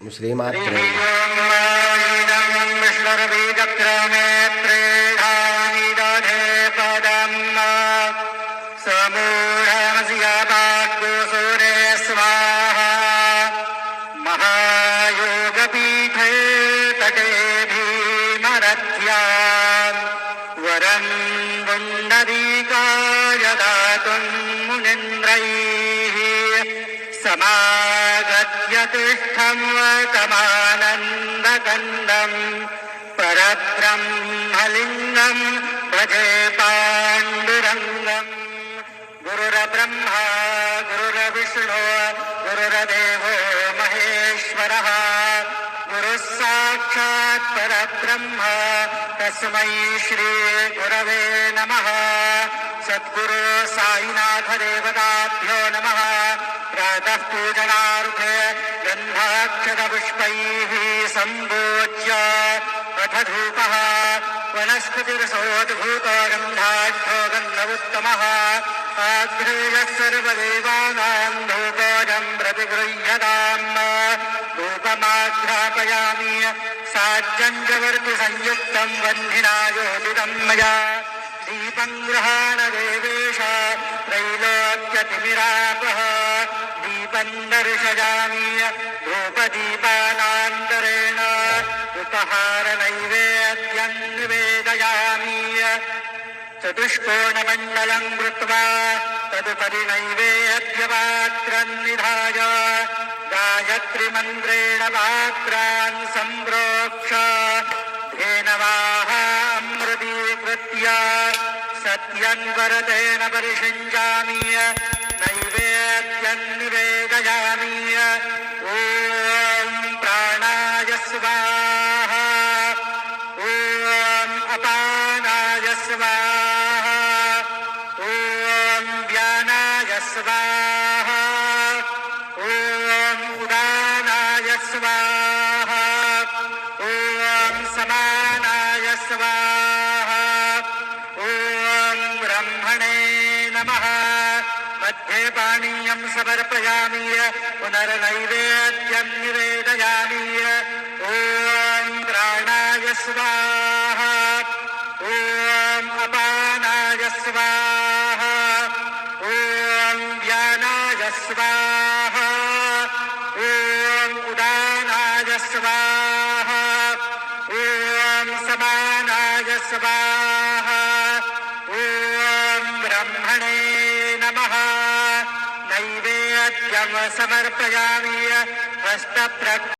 श्रीमात्रे महायोगपीठे तटे भीमरथ्यां वरं पुण्डरीकाय दातुं मुनीन्द्रैः समागत्य तिष्ठं तमानन्दकन्दं परब्रह्मलिङ्गं भजे पाण्डुरङ्गम्। गुरुर्ब्रह्मा गुरुर्विष्णु गुरुर्देवो महेश्वरः गुरुः साक्षात् परब्रह्म तस्मै श्री गुरवे नमः। सद्गुरु साईनाथ देवताभ्यो नमः। प्रातः पूजनार्थे गन्धाक्षतपुष्पैः सम्पूज्य अथ धूपः वनस्पतिरसोद्भूतो गन्धाढ्यो गन्धवुत्तमः आग्नेयः सर्वदेवानां धूपोऽयं प्रतिगृह्यताम्। धूपमाघ्रापयामि साज्जञ्जवर्तिसंयुक्तं वह्निना योजितं मया दीपं गृहाण देवेश त्रैलोक्यतिमिरापः दीपं दर्शयामि धूपदीपानान्तरेण उपहारनैवेद्यं निवेदयामि। चतुष्कोणमण्डलं कृत्वा तदुपरि नैवेद्यपात्रं निधाय गायत्रीमन्त्रेण पात्रान् सम्प्रोक्ष धेनवाः अमृतीकृत्य सत्यं वरदेन परिषिञ्जामि नैवेद्यं निवेदयामि। ॐ प्राणाय स्वाहा ॐ अपानाय स्वाहा ॐ व्यानाय स्वाहा ॐ उदानाय स्वाहा ॐ समानाय स्वाहा ॐ ब्रह्मणे नमः। मध्ये पानीयं समर्पयामि पुनर्नैवेद्यं निवेदयामि। ॐ प्राणाय स्वाहा ॐ अपानाय स्वाहा ॐ व्यानाय स्वाहा ॐ उदानाय स्वाहा ॐ समानाय स्वाहा ॐ ब्रह्मणे नमः। नैवेद्यं समर्पयामि हस्तप्रक्षालनं